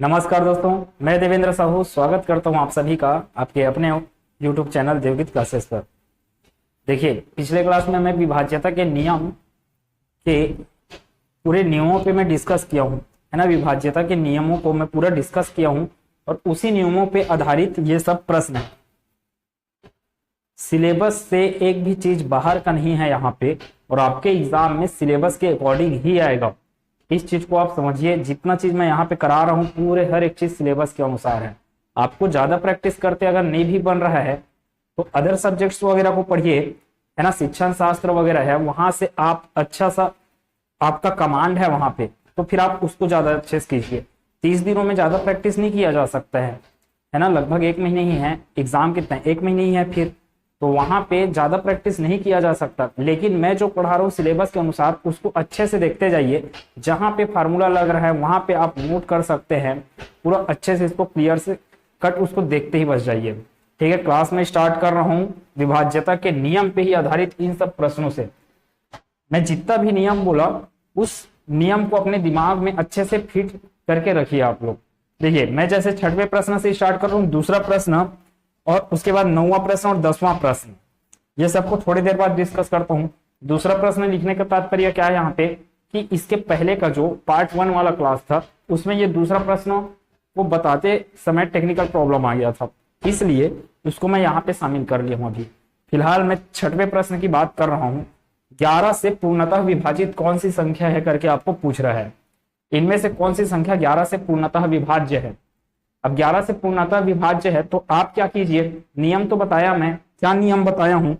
नमस्कार दोस्तों, मैं देवेंद्र साहू स्वागत करता हूं आप सभी का आपके अपने YouTube चैनल देवगीत क्लासेस पर। देखिए, पिछले क्लास में मैं विभाज्यता के नियम के पूरे नियमों पे मैं डिस्कस किया हूं, है ना। विभाज्यता के नियमों को मैं पूरा डिस्कस किया हूं और उसी नियमों पे आधारित ये सब प्रश्न है। सिलेबस से एक भी चीज बाहर का नहीं है यहाँ पे, और आपके एग्जाम में सिलेबस के अकॉर्डिंग ही आएगा। इस चीज को आप समझिए, जितना चीज मैं यहाँ पे करा रहा हूँ पूरे हर एक चीज सिलेबस के अनुसार है। आपको ज्यादा प्रैक्टिस करते अगर नहीं भी बन रहा है तो अदर सब्जेक्ट्स वगैरह को पढ़िए, है ना। शिक्षण शास्त्र वगैरह है, वहां से आप अच्छा सा आपका कमांड है वहां पे, तो फिर आप उसको ज्यादा अच्छे से कीजिए। 30 दिनों में ज्यादा प्रैक्टिस नहीं किया जा सकता है ना। लगभग 1 महीने ही है, एग्जाम कितना है 1 महीने ही है, फिर तो वहां पे ज्यादा प्रैक्टिस नहीं किया जा सकता। लेकिन मैं जो पढ़ा रहा हूँ सिलेबस के अनुसार उसको अच्छे से देखते जाइए। जहां पे फार्मूला लग रहा है वहां पे आप नोट कर सकते हैं, पूरा अच्छे से इसको क्लियर से कट उसको देखते ही बच जाइए। ठीक है, क्लास में स्टार्ट कर रहा हूँ विभाज्यता के नियम पे ही आधारित इन सब प्रश्नों से। मैं जितना भी नियम बोला उस नियम को अपने दिमाग में अच्छे से फिट करके रखिए आप लोग। देखिए, मैं जैसे 6वें प्रश्न से स्टार्ट कर रहा हूँ, दूसरा प्रश्न और उसके बाद 9वां प्रश्न और 10वां प्रश्न, ये सबको थोड़ी देर बाद डिस्कस करता हूँ। दूसरा प्रश्न लिखने का तात्पर्य क्या है यहाँ पे कि इसके पहले का जो पार्ट 1 वाला क्लास था उसमें ये दूसरा प्रश्न को बताते समय टेक्निकल प्रॉब्लम आ गया था, इसलिए उसको मैं यहाँ पे शामिल कर लिया हूँ। अभी फिलहाल मैं 6वें प्रश्न की बात कर रहा हूँ। 11 से पूर्णतः विभाजित कौन सी संख्या है करके आपको पूछ रहा है। इनमें से कौन सी संख्या 11 से पूर्णतः विभाज्य है। अब 11 से पूर्णतः विभाज्य है तो आप क्या कीजिए, नियम तो बताया, मैं क्या नियम बताया हूं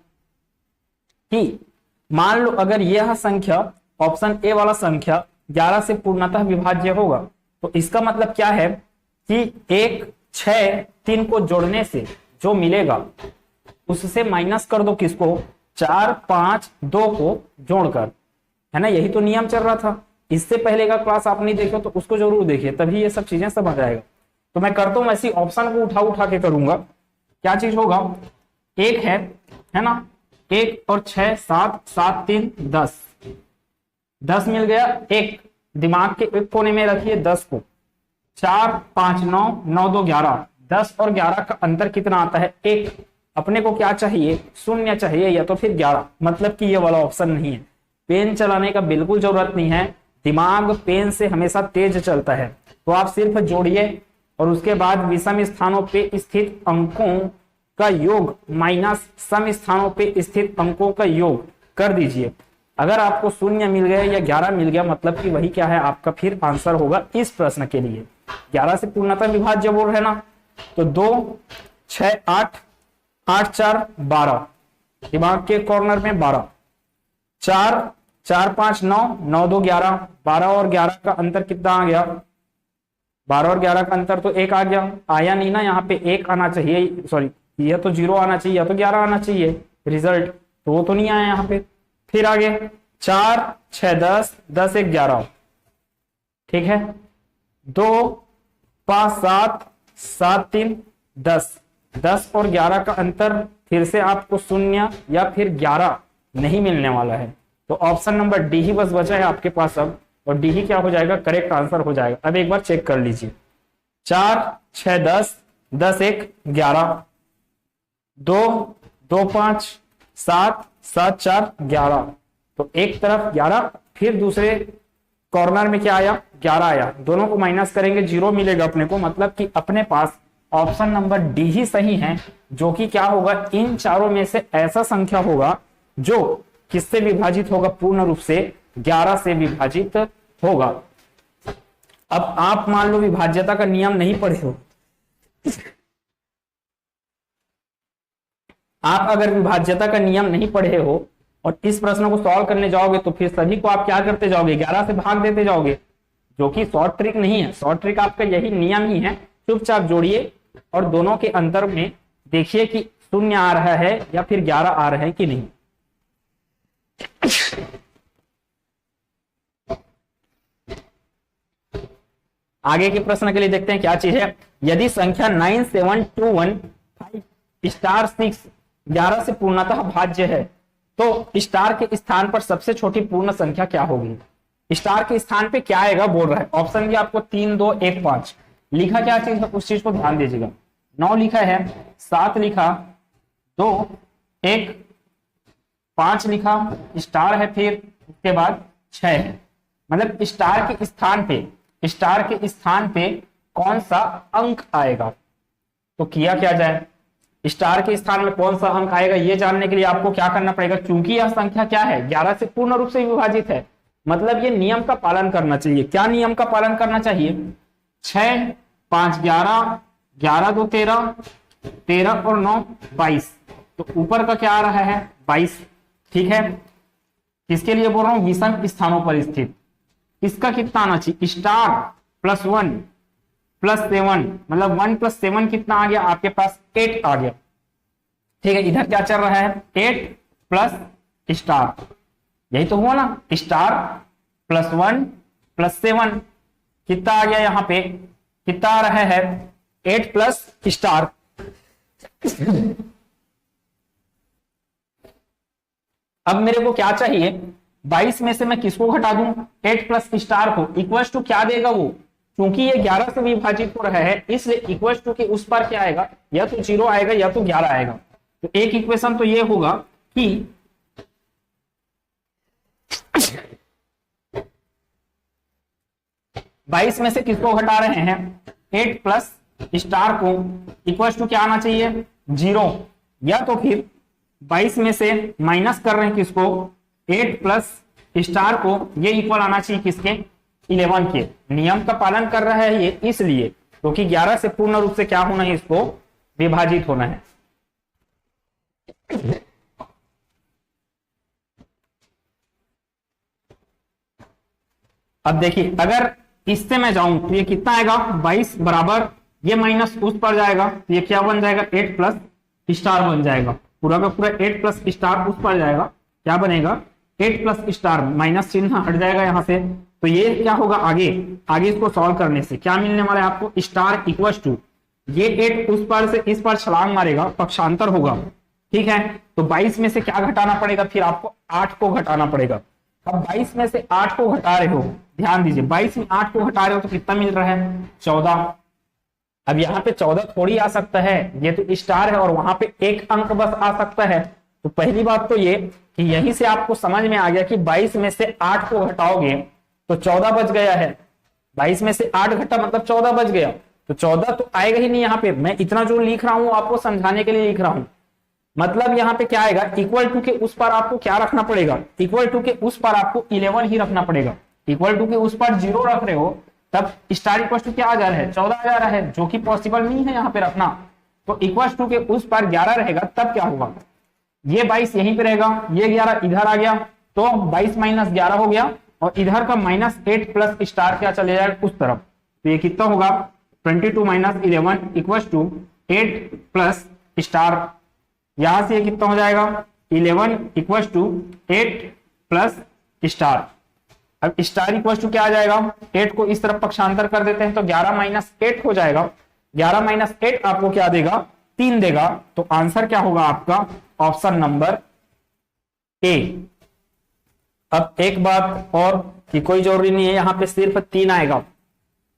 कि मान लो अगर यह संख्या ऑप्शन ए वाला संख्या 11 से पूर्णतः विभाज्य होगा तो इसका मतलब क्या है कि 1, 6, 3 को जोड़ने से जो मिलेगा उससे माइनस कर दो किसको, 4, 5, 2 को जोड़कर, है ना। यही तो नियम चल रहा था। इससे पहले का क्लास आप नहीं देखे तो उसको जरूर देखिए, तभी ये सब चीजें समझ आएगा। तो मैं करता हूं ऐसी ऑप्शन को उठा उठा के करूंगा। क्या चीज होगा, 1 है ना, 1 और 6, 7, 7, 3, 10, 10 मिल गया। 1 दिमाग के एक कोने में रखिए 10 को, 4, 5, 9, 9, 2, 11, 10 और 11 का अंतर कितना आता है 1। अपने को क्या चाहिए, 0 चाहिए या तो फिर 11, मतलब कि ये वाला ऑप्शन नहीं है। पेन चलाने का बिल्कुल जरूरत नहीं है, दिमाग पेन से हमेशा तेज चलता है। तो आप सिर्फ जोड़िए और उसके बाद विषम स्थानों पे स्थित अंकों का योग माइनस सम स्थानों पे स्थित अंकों का योग कर दीजिए। अगर आपको 0 मिल गया या 11 मिल गया मतलब कि वही क्या है आपका फिर आंसर होगा इस प्रश्न के लिए। 11 से पूर्णतः विभाज्य बोल रहे ना, तो 2, 6, 8, 8, 4, 12, दिमाग के कॉर्नर में 12, 4, 4, 5, 9, 9, 2, 11, 12 और 11 का अंतर कितना आ गया, 12 और 11 का अंतर तो 1 आ गया। आया नहीं ना, यहाँ पे 1 आना चाहिए, सॉरी यह तो 0 आना चाहिए या तो 11 आना चाहिए रिजल्ट, तो वो तो नहीं आया यहाँ पे। फिर आगे 4, 6, 10, 10, 1, 11, ठीक है। 2, 5, 7, 7, 3, 10, 10 और 11 का अंतर फिर से आपको 0 या फिर 11 नहीं मिलने वाला है। तो ऑप्शन नंबर डी ही बस बचा है आपके पास अब, और डी ही क्या हो जाएगा, करेक्ट आंसर हो जाएगा। अब एक बार चेक कर लीजिए, 4, 6, 10, 10, 1, 11, 2, 2, 5, 7, 7, 4, 11, तो एक तरफ 11, फिर दूसरे कॉर्नर में क्या आया, 11 आया। दोनों को माइनस करेंगे 0 मिलेगा अपने को, मतलब कि अपने पास ऑप्शन नंबर डी ही सही है, जो कि क्या होगा, इन चारों में से ऐसा संख्या होगा जो किससे विभाजित होगा, पूर्ण रूप से 11 से विभाजित होगा। अब आप मान लो विभाज्यता का नियम नहीं पढ़े हो, आप अगर विभाज्यता का नियम नहीं पढ़े हो और इस प्रश्न को सॉल्व करने जाओगे तो फिर सभी को आप क्या करते जाओगे, 11 से भाग देते जाओगे, जो कि शॉर्ट ट्रिक नहीं है। शॉर्ट ट्रिक आपका यही नियम ही है। चुपचाप जोड़िए और दोनों के अंतर में देखिए कि 0 आ रहा है या फिर 11 आ रहा है कि नहीं। आगे के प्रश्न के लिए देखते हैं क्या चीज है। यदि संख्या 97215 स्टार 6 11 से पूर्णतः भाज्य है तो स्टार के स्थान पर सबसे छोटी पूर्ण संख्या क्या होगी। स्टार के स्थान पे क्या आएगा बोल रहा है। ऑप्शन भी आपको 3, 2, 1, 5। लिखा क्या चीज है उस चीज को ध्यान दीजिएगा। 9 लिखा है, 7 लिखा, 2 1 5 लिखा, स्टार है, फिर उसके बाद 6 है। मतलब स्टार के स्थान पे कौन सा अंक आएगा। तो किया क्या जाए, स्टार के स्थान में कौन सा अंक आएगा ये जानने के लिए आपको क्या करना पड़ेगा। चूंकि यह संख्या क्या है 11 से पूर्ण रूप से विभाजित है, मतलब ये नियम का पालन करना चाहिए। क्या नियम का पालन करना चाहिए, 6 5 11, 11 2 13, 13 और 9 22। तो ऊपर का क्या आ रहा है 22, ठीक है। किसके लिए बोल रहा हूं, विषम स्थानों पर स्थित। इसका कितना आना चाहिए, स्टार +1 +7, मतलब 1 + 7 कितना आ गया आपके पास 8 आ गया, ठीक है। इधर क्या चल रहा है 8 प्लस स्टार, यही तो हुआ ना, स्टार +1 +7 कितना आ गया, यहाँ पे कितना आ रहा है 8 प्लस स्टार। अब मेरे को क्या चाहिए, 22 में से मैं किसको घटा दूं, 8 प्लस स्टार को। इक्वल्स टू क्या देगा वो, क्योंकि ये 11 से विभाजित हो रहा है इसलिए इक्वल्स टू के उस पर क्या आएगा, या तो 0 आएगा या तो 11 आएगा। तो एक इक्वेशन तो ये होगा कि 22 में से किसको घटा रहे हैं 8 प्लस स्टार को, इक्वल्स टू क्या आना चाहिए 0, या तो फिर 22 में से माइनस कर रहे हैं किसको 8 प्लस स्टार को, ये इक्वल आना चाहिए किसके 11 के। नियम का पालन कर रहा है ये इसलिए क्योंकि 11 से पूर्ण रूप से क्या होना है, इसको विभाजित होना है। अब देखिए अगर इससे मैं जाऊं तो ये कितना आएगा 22 बराबर, ये माइनस उस पर जाएगा तो ये क्या बन जाएगा 8 प्लस स्टार बन जाएगा, पूरा का पूरा 8 प्लस स्टार उस पर जाएगा, क्या बनेगा 8 प्लस स्टार, माइनस चिन्ह हट जाएगा यहां से। तो ये क्या होगा आगे इसको सॉल्व करने से क्या मिलने वाला है आपको, स्टार इक्वल टू ये 8 उस पर से इस पर छलांग मारेगा, पक्षांतर होगा, ठीक है। तो 22 में से क्या घटाना पड़ेगा, फिर आपको 8 को घटाना पड़ेगा। अब 22 में से 8 को घटा रहे हो, ध्यान दीजिए 22 में 8 को घटा रहे हो तो कितना मिल रहा है 14। अब यहाँ पे 14 थोड़ी आ सकता है, ये तो स्टार है और वहां पे एक अंक बस आ सकता है। तो पहली बात तो ये कि यहीं से आपको समझ में आ गया कि 22 में से 8 को घटाओगे तो 14 बच गया है, 22 में से 8 घटा मतलब 14 बच गया, तो 14 तो आएगा ही नहीं। यहाँ पे मैं इतना जो लिख रहा हूं आपको समझाने के लिए लिख रहा हूं, मतलब यहाँ पे क्या आएगा इक्वल टू के उस पर आपको क्या रखना पड़ेगा, इक्वल टू के उस पर आपको 11 ही रखना पड़ेगा। इक्वल टू के उस पर 0 रख रहे हो तब स्टार इक्वल टू क्या आ जा रहा है 14 आ जा रहा है, जो कि पॉसिबल नहीं है यहाँ पे रखना। तो इक्वल टू के उस पर 11 रहेगा तब क्या होगा, ये 22 यहीं पे रहेगा, ये 11 इधर आ गया तो 22 माइनस 11 हो गया, और इधर का -8 प्लस स्टार क्या चले जाएगा उस तरफ। तो ये कितना होगा 22 minus 11 equal to 8 plus star, यहां से ये कितना हो जाएगा 11 इक्वल टू 8 प्लस स्टार। अब स्टार इक्वल टू क्या आ जाएगा 8 को इस तरफ पक्षांतर कर देते हैं तो 11 माइनस 8 हो जाएगा, 11 माइनस 8 आपको क्या देगा 3 देगा। तो आंसर क्या होगा आपका ऑप्शन नंबर ए। अब एक बात और कि कोई जरूरी नहीं है यहाँ पे सिर्फ 3 आएगा,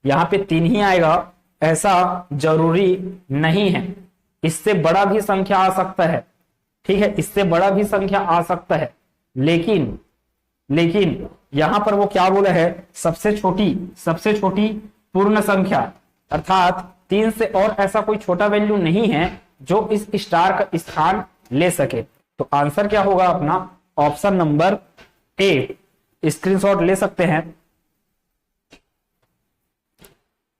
यहाँ पे 3 ही आएगा ऐसा जरूरी नहीं है, इससे बड़ा भी संख्या आ सकता है, ठीक है, इससे बड़ा भी संख्या आ सकता है। लेकिन यहां पर वो क्या बोला है सबसे छोटी पूर्ण संख्या, अर्थात 3 से और ऐसा कोई छोटा वैल्यू नहीं है जो इस स्टार का स्थान ले सके। तो आंसर क्या होगा अपना ऑप्शन नंबर ए। स्क्रीनशॉट ले सकते हैं।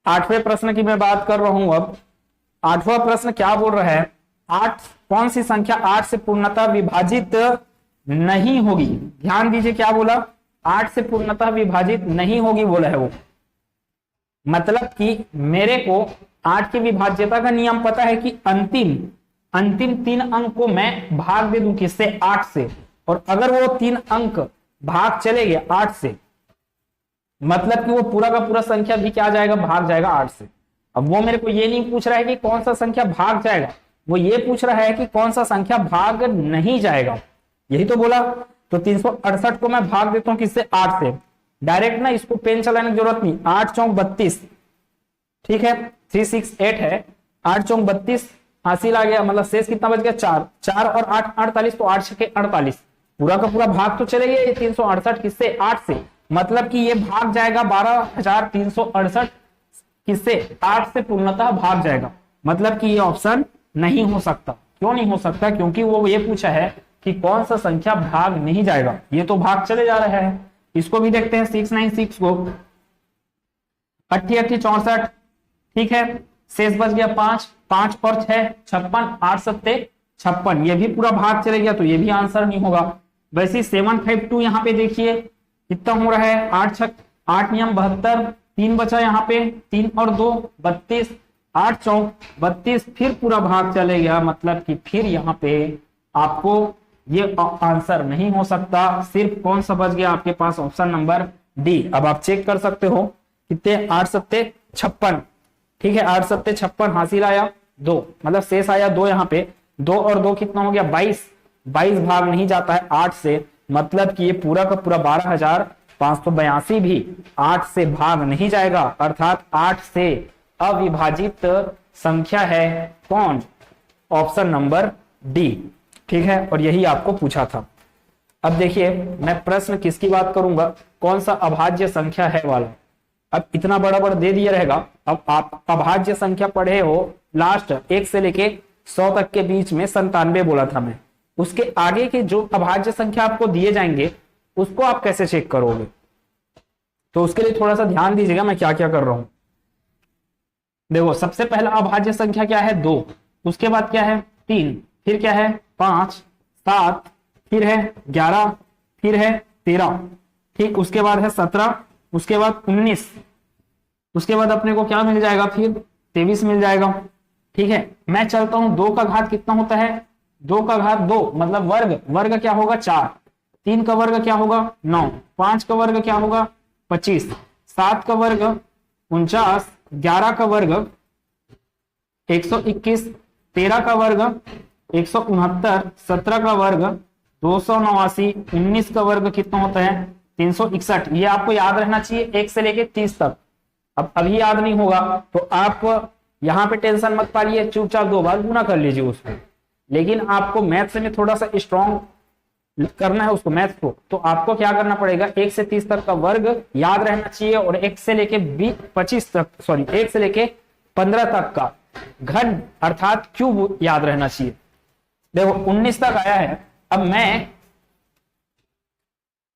8वें प्रश्न की मैं बात कर रहा हूं। अब 8वां प्रश्न क्या बोल रहा है, 8 कौन सी संख्या 8 से पूर्णतः विभाजित नहीं होगी। ध्यान दीजिए क्या बोला, 8 से पूर्णतः विभाजित नहीं होगी बोला है वो, मतलब कि मेरे को 8 की विभाज्यता का नियम पता है कि अंतिम 3 अंक को मैं भाग दे दूं किससे 8 से, और अगर वो 3 अंक भाग चले गए 8 से मतलब कि वो पूरा का पूरा संख्या भी क्या जाएगा भाग जाएगा 8 से। अब वो मेरे को ये नहीं पूछ रहा है कि कौन सा संख्या भाग जाएगा, वो ये पूछ रहा है कि कौन सा संख्या भाग नहीं जाएगा, यही तो बोला। तो 368 को मैं भाग देता हूं किससे 8 से, डायरेक्ट ना इसको पेन चलाने की जरूरत नहीं, 8 चौक 32, ठीक है 368 है, 8 चौक 32 हासिल आ गया, मतलब शेष कितना बच गया 4, 4 और 8 48, तो 8 छके 48, पूरा का पूरा भाग तो चले गया ये 368 किससे 8 से, मतलब कि ये भाग जाएगा 12,368 किससे 8 से पूर्णतः भाग जाएगा, मतलब कि ये ऑप्शन नहीं हो सकता। क्यों नहीं हो सकता, क्योंकि वो ये पूछा है कि कौन सा संख्या भाग नहीं जाएगा, ये तो भाग चले जा रहा है। इसको भी देखते हैं 696 को, 88 64, ठीक है शेष बच गया 5, 5 और 6 56, 8 सत्ते 56, ये भी पूरा भाग चले गया, तो ये भी आंसर नहीं होगा। वैसे 752 यहाँ पे देखिए कितना हो रहा है, 8 नियम 72, 3 बचा यहाँ पे, 3 और 2 32, 8 चौक 32, फिर पूरा भाग चले गया, मतलब कि फिर यहाँ पे आपको ये आंसर नहीं हो सकता। सिर्फ कौन सा बच गया आपके पास, ऑप्शन नंबर डी। अब आप चेक कर सकते हो कितने, 8 सत्ते 56, ठीक है 8 सत्ते 56 हासिल आया 2, मतलब शेष आया 2, यहाँ पे 2 और 2 कितना हो गया 22, 22 भाग नहीं जाता है 8 से, मतलब कि ये पूरा का पूरा 12,582 भी 8 से भाग नहीं जाएगा, अर्थात 8 से अविभाजित संख्या है कौन, ऑप्शन नंबर डी, ठीक है। और यही आपको पूछा था। अब देखिए मैं प्रश्न किसकी बात करूंगा, कौन सा अभाज्य संख्या है वाला। अब इतना बड़ा बड़ा दे दिया रहेगा, अब आप अभाज्य संख्या पढ़े हो लास्ट 1 से लेके 100 तक के बीच में 97 बोला था मैं, उसके आगे के जो अभाज्य संख्या आपको दिए जाएंगे उसको आप कैसे चेक करोगे, तो उसके लिए थोड़ा सा ध्यान दीजिएगा मैं क्या क्या कर रहा हूं। देखो सबसे पहला अभाज्य संख्या क्या है 2, उसके बाद क्या है 3, फिर क्या है 5, 7, फिर है 11, फिर है 13, ठीक उसके बाद है 17, उसके बाद 19, उसके बाद अपने को क्या मिल जाएगा फिर 23 मिल जाएगा, ठीक है। मैं चलता हूं 2 का घात कितना होता है, 2 का घात 2 मतलब वर्ग, वर्ग क्या होगा 4, 3 का वर्ग क्या होगा 9, 5 का वर्ग क्या होगा 25, 7 का वर्ग 49, 11 का वर्ग 121, 13 का वर्ग 169, 17 का वर्ग 289, 19 का वर्ग कितना होता है 361। ये आपको याद रहना चाहिए 1 से लेके 30 तक। अब अभी याद नहीं होगा तो आप यहाँ पे टेंशन मत पालिए, चुपचाप 2 बार गुना कर लीजिए उसको, लेकिन आपको मैथ्स में थोड़ा सा स्ट्रॉन्ग करना है उसको मैथ्स को, तो आपको क्या करना पड़ेगा 1 से 30 तक का वर्ग याद रहना चाहिए, और 1 से लेके 25 तक, सॉरी 1 से लेके 15 तक का घन अर्थात क्यूब याद रहना चाहिए। देखो 19 तक आया है, अब मैं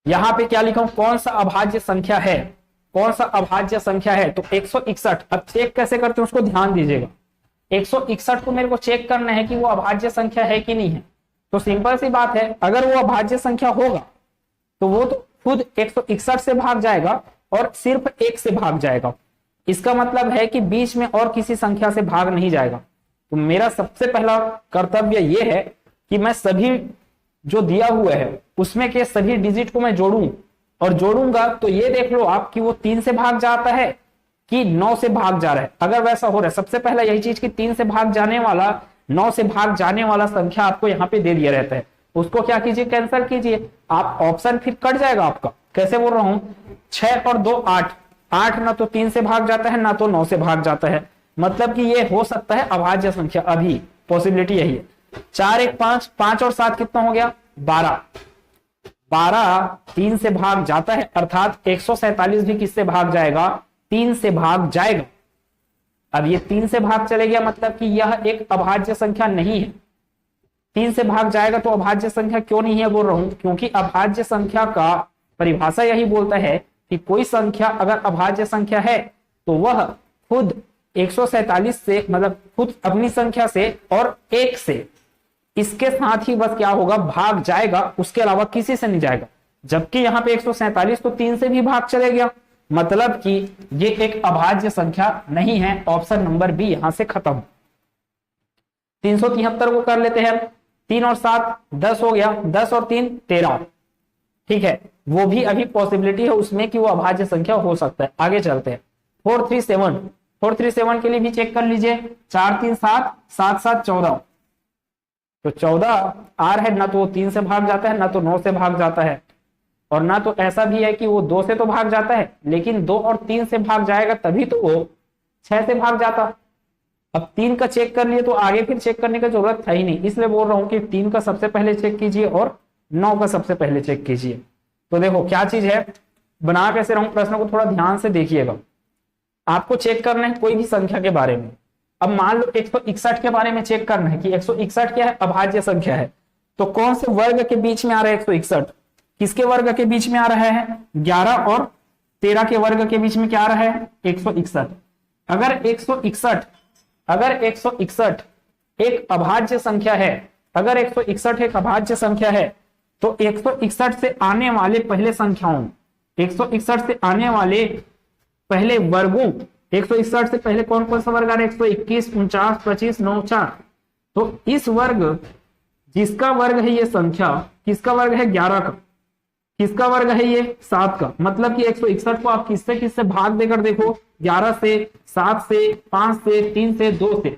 यहां पे क्या लिखा हूं, कौन सा अभाज्य संख्या है, कौन सा अभाज्य संख्या है, तो 161। अब चेक कैसे करते हैं उसको ध्यान दीजिएगा, 161 को मेरे को चेक करना है कि वो अभाज्य संख्या है कि नहीं है। तो सिंपल सी बात है, अगर वो अभाज्य संख्या होगा तो वो तो खुद 161 से भाग जाएगा और सिर्फ 1 से भाग जाएगा, इसका मतलब है कि बीच में और किसी संख्या से भाग नहीं जाएगा। तो मेरा सबसे पहला कर्तव्य यह है कि मैं सभी जो दिया हुआ है उसमें के सभी डिजिट को मैं जोड़ूं, और जोड़ूंगा तो ये देख लो आप कि वो 3 से भाग जाता है कि 9 से भाग जा रहा है। अगर वैसा हो रहा है, सबसे पहला यही चीज कि 3 से भाग जाने वाला 9 से भाग जाने वाला संख्या आपको यहाँ पे दे दिया रहता है, उसको क्या कीजिए कैंसिल कीजिए, आप ऑप्शन फिर कट जाएगा आपका। कैसे बोल रहा हूं, 6 और 2 8, 8 ना तो 3 से भाग जाता है ना तो 9 से भाग जाता है, मतलब कि ये हो सकता है अभाज्य संख्या, अभी पॉसिबिलिटी यही है। 4 1 5, 5 और 7 कितना हो गया 12, 12 3 से भाग जाता है, अर्थात 147 भी किससे भाग जाएगा 3 से भाग जाएगा। अब ये 3 से भाग चले गया, मतलब कि यह एक अभाज्य संख्या नहीं है। 3 से भाग जाएगा तो अभाज्य संख्या क्यों नहीं है बोल रहा हूं, क्योंकि अभाज्य संख्या का परिभाषा यही बोलता है कि कोई संख्या अगर अभाज्य संख्या है तो वह खुद 147 से, मतलब खुद अपनी संख्या से और 1 से, इसके साथ ही बस क्या होगा भाग जाएगा, उसके अलावा किसी से नहीं जाएगा। जबकि यहाँ पे 147 तो 3 से भी भाग चले गया, मतलब कि ये एक अभाज्य संख्या नहीं है। ऑप्शन नंबर बी यहां से खत्म। 373 को कर लेते हैं, 3 और 7 10 हो गया, 10 और 3 13, ठीक है, वो भी अभी पॉसिबिलिटी है उसमें कि वो अभाज्य संख्या हो सकता है। आगे चलते हैं 437 के लिए भी चेक कर लीजिए, 4 3 7, 7 7 14, तो 14 आर है, ना तो वो 3 से भाग जाता है ना तो 9 से भाग जाता है, और ना तो ऐसा भी है कि वो 2 से तो भाग जाता है, लेकिन 2 और 3 से भाग जाएगा तभी तो वो 6 से भाग जाता। अब 3 का चेक कर लिए तो आगे फिर चेक करने की जरूरत था ही नहीं, इसलिए बोल रहा हूं कि 3 का सबसे पहले चेक कीजिए और 9 का सबसे पहले चेक कीजिए। तो देखो क्या चीज है, बना कैसे रहा हूं, प्रश्न को थोड़ा ध्यान से देखिएगा। आपको चेक करना है कोई भी संख्या के बारे में। अब मान लो 161 के बारे में चेक करना है कि 161 क्या है, अभाज्य संख्या है। तो कौन से वर्ग के बीच में आ रहा है 161, किसके वर्ग के बीच में आ रहा है, 11 और 13 के वर्ग के बीच में क्या आ रहा है, 161। अगर 161 एक अभाज्य संख्या है, अगर 161 एक अभाज्य संख्या है, तो 161 से आने वाले पहले संख्याओं, 161 से आने वाले पहले वर्गों, 161 से पहले कौन कौन सा वर्ग आ रहा है, 121, 49, 25, 9, 4। तो इस वर्ग, जिसका वर्ग है ये संख्या, किसका वर्ग है, 11 का, किसका वर्ग है ये, 7 का। मतलब कि 161 को आप किससे किससे भाग देकर देखो, 11 से, 7 से, 5 से, 3 से, 2 से।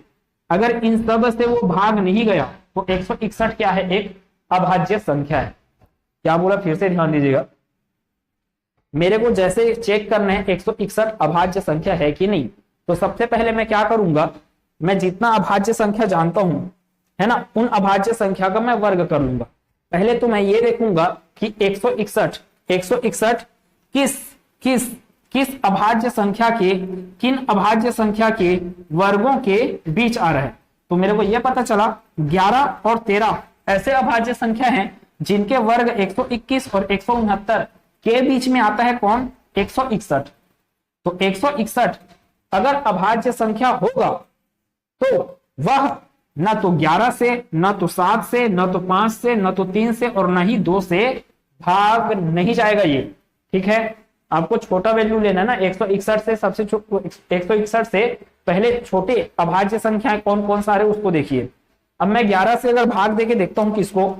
अगर इन सब से वो भाग नहीं गया तो 161 क्या है, एक अभाज्य संख्या है। क्या बोला, फिर से ध्यान दीजिएगा। मेरे को जैसे चेक करना है 161 अभाज्य संख्या है कि नहीं, तो सबसे पहले मैं क्या करूंगा, मैं जितना अभाज्य संख्या जानता हूं, है ना, उन अभाज्य संख्या का मैं वर्ग कर लूंगा। पहले तो मैं ये देखूंगा कि 161 किस अभाज्य संख्या के, किन अभाज्य संख्या के वर्गों के बीच आ रहा है। तो मेरे को यह पता चला 11 और 13 ऐसे अभाज्य संख्या हैं जिनके वर्ग 121 और 169 के बीच में आता है कौन, 161। तो 161 अगर अभाज्य संख्या होगा तो वह न तो 11 से, न तो 7 से, न तो 5 से, न तो 3 से और न ही 2 से भाग नहीं जाएगा ये। ठीक है, आपको छोटा वैल्यू लेना है ना, 161 से सबसे 161 से पहले छोटे अभाज्य संख्याएं कौन कौन सा है उसको देखिए। अब मैं 11 से अगर भाग देके देखता हूं किसको,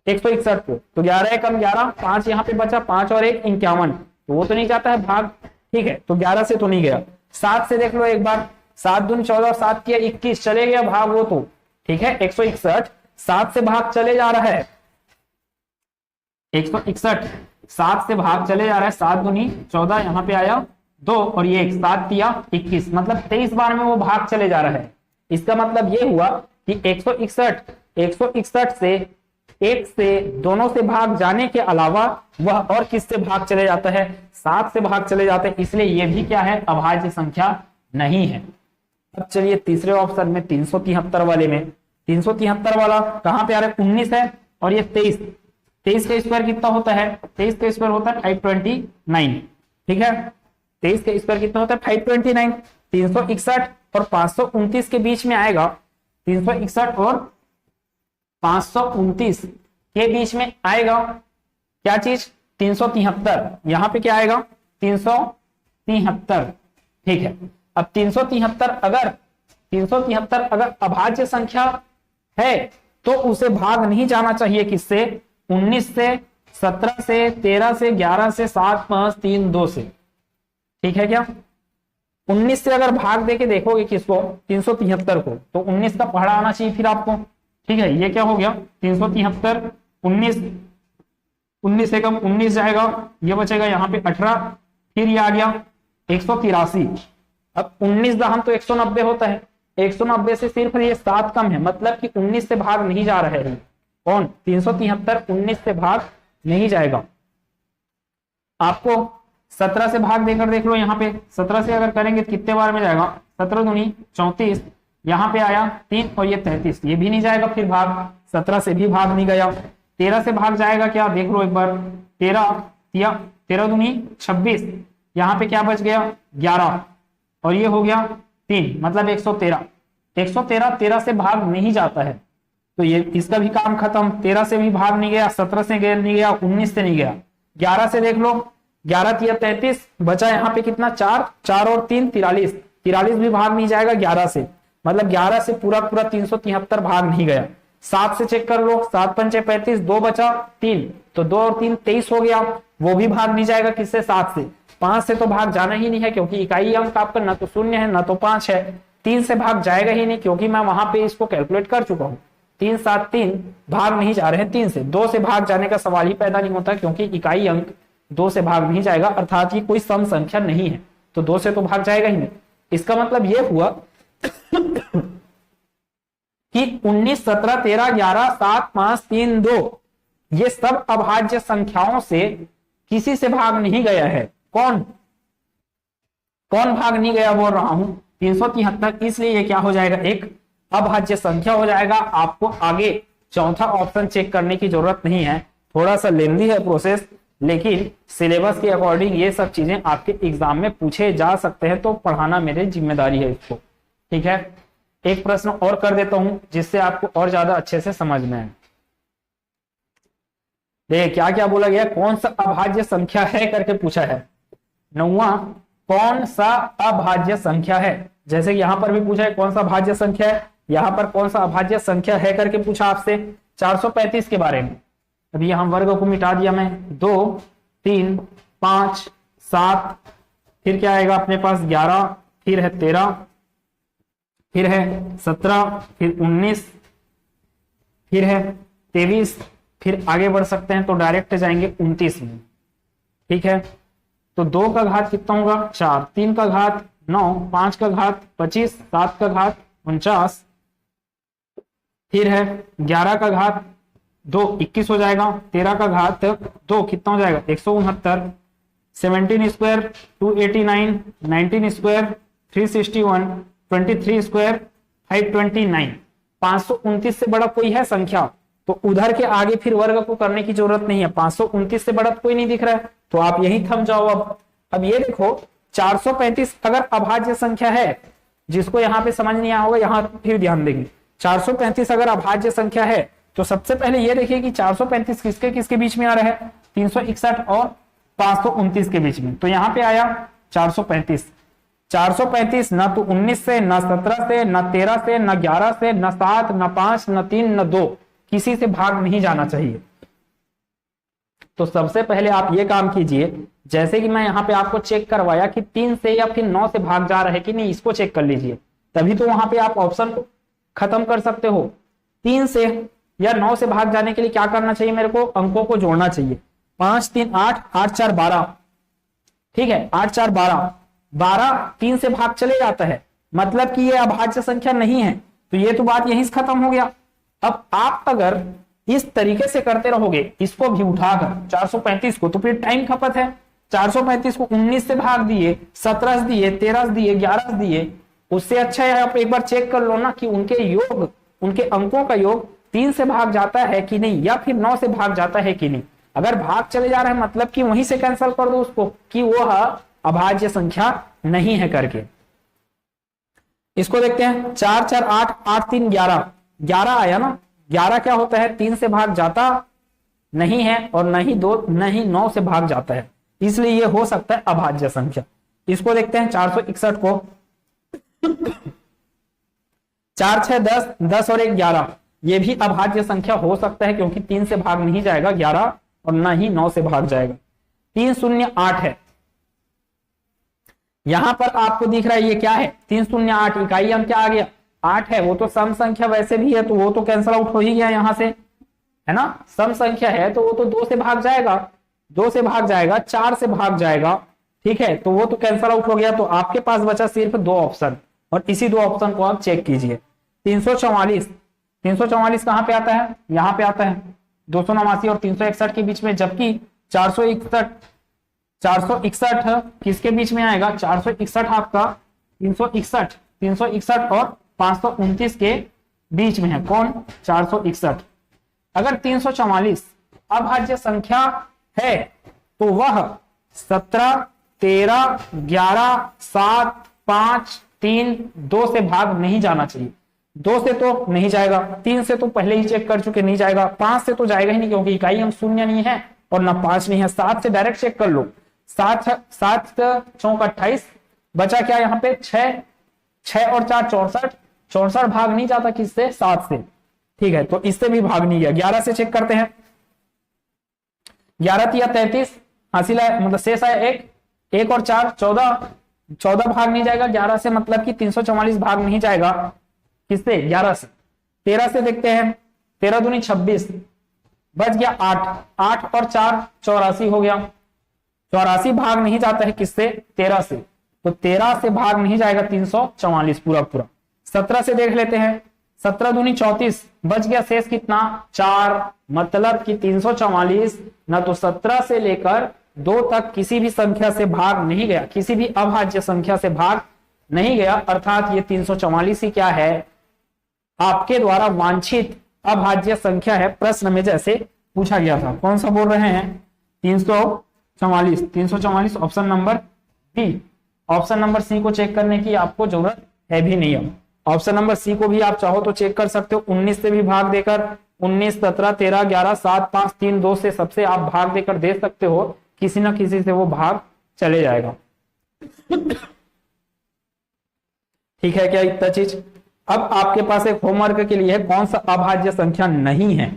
161 को, तो 11 कम 11, 5 यहाँ पे बचा, 5 और 1 51, तो वो तो नहीं जाता है भाग। ठीक है, तो 11 से तो नहीं गया। 7 से देख लो एक बार, 7 दूनी 14, 7 किया 21, चले गया भाग वो तो। ठीक है, 161 7 से भाग चले जा रहा है, 161 7 से भाग चले जा रहा है, 7 दूनी 14, यहाँ पे आया 2 और ये 7 दिया 21, मतलब 23 बार में वो भाग चले जा रहा है। इसका मतलब ये हुआ कि 161 से एक से दोनों से भाग जाने के अलावा वह और किस से भाग चले जाता है, 7 से भाग चले जाते हैं, इसलिए ये भी क्या है, अभाज्य संख्या नहीं है। अब चलिए तीसरे ऑप्शन में 373 वाले में, 373 वाला कहां पे आ रहा है, 19 है और ये 23 का स्क्वायर कितना होता है, 23 का स्क्वायर होता है 529। ठीक है, 23 का स्क्वायर कितना होता है 529। 361 और 529 के बीच में आएगा, 361 और 529 के बीच में आएगा क्या चीज, 373। यहां पे क्या आएगा, 373। ठीक है, अब 373 अगर अभाज्य संख्या है तो उसे भाग नहीं जाना चाहिए किससे, 19 से, 17 से, 13 से, 11 से, 7, 5, 3, 2 से। ठीक है क्या, 19 से अगर भाग देके देखोगे किसको, 373 को, तो 19 का पहाड़ा आना चाहिए फिर आपको। ठीक है, ये क्या हो गया, 373, 19 एकम 19 जाएगा, ये बचेगा यहाँ पे 18, फिर ये आ गया 183। अब 19 दहम तो 190 होता है, 190 से सिर्फ ये 7 कम है, मतलब कि 19 से भाग नहीं जा रहे हैं। कौन, 373 19 से भाग नहीं जाएगा। आपको 17 से भाग देकर देख लो, यहाँ पे 17 से अगर करेंगे कितने बार में जाएगा, 17 दूनी 34, यहाँ पे आया 3 और ये 33, ये भी नहीं जाएगा फिर भाग, 17 से भी भाग नहीं गया। 13 से भाग जाएगा क्या, देख लो एक बार, 13 दूनी 26, यहाँ पे क्या बच गया 11 और ये हो गया 3, मतलब 113। 13 से भाग नहीं जाता है, तो ये इसका भी काम खत्म। 13 से भी भाग नहीं गया, 17 से नहीं गया, 19 से नहीं गया। 11 से देख लो, 11 3 33, बचा यहाँ पे कितना 4 और 3 43 भी भाग नहीं जाएगा 11 से, मतलब 11 से पूरा 373 भाग नहीं गया। 7 से चेक कर लो, 7 पंचे 35, 2 बचा 3, तो 2 और 3 23 हो गया, वो भी भाग नहीं जाएगा किससे, 7 से। 5 से तो भाग जाना ही नहीं है क्योंकि इकाई अंक आपका न तो 0 है न तो 5 है। 3 से भाग जाएगा ही नहीं क्योंकि मैं वहां पे इसको कैलकुलेट कर चुका हूँ, 3 7 3 भाग नहीं जा रहे हैं 3 से। 2 से भाग जाने का सवाल ही पैदा नहीं होता क्योंकि इकाई अंक 2 से भाग नहीं जाएगा, अर्थात ये कोई सम संख्या नहीं है, तो 2 से तो भाग जाएगा ही नहीं। इसका मतलब ये हुआ कि 19, 17, 13, 11, 7, 5, 3, 2 ये सब अभाज्य संख्याओं से किसी से भाग नहीं गया है। कौन कौन भाग नहीं गया बोल रहा हूं, 373। इसलिए ये क्या हो जाएगा, एक अभाज्य संख्या हो जाएगा। आपको आगे चौथा ऑप्शन चेक करने की जरूरत नहीं है, थोड़ा सा लेंदी है प्रोसेस, लेकिन सिलेबस के अकॉर्डिंग ये सब चीजें आपके एग्जाम में पूछे जा सकते हैं, तो पढ़ाना मेरी जिम्मेदारी है इसको। ठीक है, एक प्रश्न और कर देता हूं जिससे आपको और ज्यादा अच्छे से समझ में आए। देखिए क्या क्या बोला गया, कौन सा अभाज्य संख्या है करके पूछा है। 9वां, कौन सा अभाज्य संख्या है। जैसे यहां पर भी पूछा है कौन सा अभाज्य संख्या है, यहां पर कौन सा अभाज्य संख्या है करके पूछा आपसे 435 के बारे में। अभी हम वर्ग को मिटा दिया मैं, 2, 3, 5, 7, फिर क्या आएगा अपने पास 11, फिर है 13, फिर है 17, फिर 19, फिर है 23, फिर आगे बढ़ सकते हैं तो डायरेक्ट जाएंगे 29 में। ठीक है, तो 2 का घात कितना होगा 4, 3 का घात 9, 5 का घात 25, 7 का घात 49, फिर है 11 का घात 2 21 हो जाएगा, 13 का घात 2 कितना हो जाएगा 169, 17 स्क्वायर 289, 19 स्क्वायर 361, 23 स्क्वायर 529। 529 से बड़ा कोई है संख्या तो उधर के आगे फिर वर्ग को करने की जरूरत नहीं है। 529 से बड़ा कोई नहीं दिख रहा है तो आप यही थम जाओ। अब ये देखो 435 अगर अभाज्य संख्या है, जिसको यहाँ पे समझ नहीं आया होगा यहाँ फिर ध्यान देंगे। 435 अगर अभाज्य संख्या है तो सबसे पहले ये देखिए कि 435 किसके किसके बीच में आ रहा है, 361 और 529 के बीच में। तो यहाँ पे आया 435। 435 न तो 19 से, न 17 से, न 13 से, न 11 से, न 7, न 5, न 3, न 2, किसी से भाग नहीं जाना चाहिए। तो सबसे पहले आप ये काम कीजिए, जैसे कि मैं यहाँ पे आपको चेक करवाया कि 3 से या फिर 9 से भाग जा रहा है कि नहीं, इसको चेक कर लीजिए, तभी तो वहां पे आप ऑप्शन को खत्म कर सकते हो। 3 से या 9 से भाग जाने के लिए क्या करना चाहिए, मेरे को अंकों को जोड़ना चाहिए। 5, 3, 8, 8, 4, 12। ठीक है, 8, 4, 12, 12 3 से भाग चले जाता है, मतलब कि ये अभाज्य संख्या नहीं है। तो ये तो बात यहीं से खत्म हो गया। अब आप अगर इस तरीके से करते रहोगे, इसको भी उठाकर 435 को, तो फिर टाइम खपत है। 435 को 19 से भाग दिए, 17 से दिए, 13 से दिए, 11 से दिए, उससे अच्छा है आप एक बार चेक कर लो ना कि उनके योग, उनके अंकों का योग 3 से भाग जाता है कि नहीं, या फिर 9 से भाग जाता है कि नहीं। अगर भाग चले जा रहा है मतलब कि वहीं से कैंसिल कर दो उसको कि वो अभाज्य संख्या नहीं है करके। इसको देखते हैं 4, 4, 8, 8, 3, 11, 11 आया ना। 11 क्या होता है, 3 से भाग जाता नहीं है और नहीं 2, नहीं 9 से भाग जाता है, इसलिए ये हो सकता है अभाज्य संख्या। इसको देखते हैं 461 को 4, 6, 10, 10 और 1 11, ये भी अभाज्य संख्या हो सकता है क्योंकि 3 से भाग नहीं जाएगा 11 और ना ही 9 से भाग जाएगा। 3 0 8 है, यहां पर आपको दिख रहा है ये क्या है 3 0 8, इकाई अंक क्या आ गया 8 है। वो तो सम संख्या वैसे भी है तो वो तो कैंसिल आउट हो ही गया यहां से, है ना। सम संख्या है तो वो तो 2 से भाग जाएगा, 2 से भाग जाएगा, 4 से भाग जाएगा। ठीक है, तो वो तो कैंसिल आउट हो गया। तो आपके पास बचा सिर्फ 2 ऑप्शन और इसी 2 ऑप्शन को आप चेक कीजिए। 344, 344 कहां पे आता है, यहां पे आता है 289 और 361 के बीच में, जबकि 461 किसके बीच में आएगा, 461 आपका 361 और 529 के बीच में है। कौन, 461। अगर 344 अभाज्य संख्या है तो वह 17, 13, 11, 7, 5, 3, 2 से भाग नहीं जाना चाहिए। 2 से तो नहीं जाएगा, 3 से तो पहले ही चेक कर चुके नहीं जाएगा, 5 से तो जाएगा ही नहीं क्योंकि इकाई अंक 0 नहीं है और ना 5 नहीं है। 7 से डायरेक्ट चेक कर लो, 7 चौक 28, बचा क्या यहाँ पे 6 और 4 64, 64 भाग नहीं जाता किससे, 7 से। ठीक है, तो इससे भी भाग नहीं गया। 11 से चेक करते हैं, 11 तिया 33, हासिल है मतलब शेष है 1 और 4 14 भाग नहीं जाएगा 11 से, मतलब कि 344 भाग नहीं जाएगा किससे, 11 से। 13 से देखते हैं, 13 दूनी 26, बच गया 8 और 4 84 हो गया। 84 भाग नहीं जाता है किससे, 13 से। तो 13 से भाग नहीं जाएगा 344 पूरा पूरा। 17 से देख लेते हैं, 17 दूनी 34, बच गया शेष कितना 4, मतलब कि 344 ना तो 17 से लेकर 2 तक किसी भी संख्या से भाग नहीं गया, किसी भी अभाज्य संख्या से भाग नहीं गया, अर्थात ये 344 ही क्या है, आपके द्वारा वांछित अभाज्य संख्या है। प्रश्न में जैसे पूछा गया था, कौन सा बोल रहे हैं 344 option number B. Option number C को चेक करने की आपको जरूरत है भी नहीं है। ऑप्शन नंबर सी को भी आप चाहो तो चेक कर सकते हो, 19 से भी भाग देकर 19, 17, 13, 11, 7, 5, 3, 2 से सबसे आप भाग देकर दे सकते हो, किसी ना किसी से वो भाग चले जाएगा। ठीक है क्या इतना चीज। अब आपके पास एक होमवर्क के लिए है, कौन सा अभाज्य संख्या नहीं है।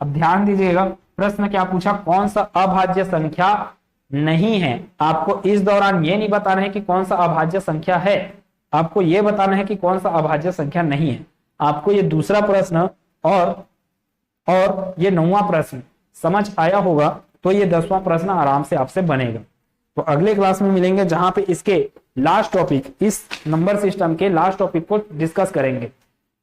अब ध्यान दीजिएगा, प्रश्न क्या पूछा, कौन सा अभाज्य संख्या नहीं है। आपको इस दौरान ये नहीं बताना है कि कौन सा अभाज्य संख्या है, आपको ये बताना है कि कौन सा अभाज्य संख्या नहीं है। आपको ये दूसरा प्रश्न और ये 9वां प्रश्न समझ आया होगा तो ये 10वां प्रश्न आराम से आपसे बनेगा। तो अगले क्लास में मिलेंगे जहां पे इसके लास्ट टॉपिक, इस नंबर सिस्टम के लास्ट टॉपिक को डिस्कस करेंगे।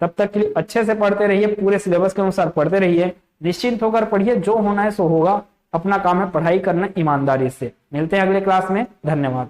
तब तक के लिए अच्छे से पढ़ते रहिए, पूरे सिलेबस के अनुसार पढ़ते रहिए, निश्चिंत होकर पढ़िए, जो होना है सो होगा। अपना काम है पढ़ाई करना ईमानदारी से। मिलते हैं अगले क्लास में, धन्यवाद।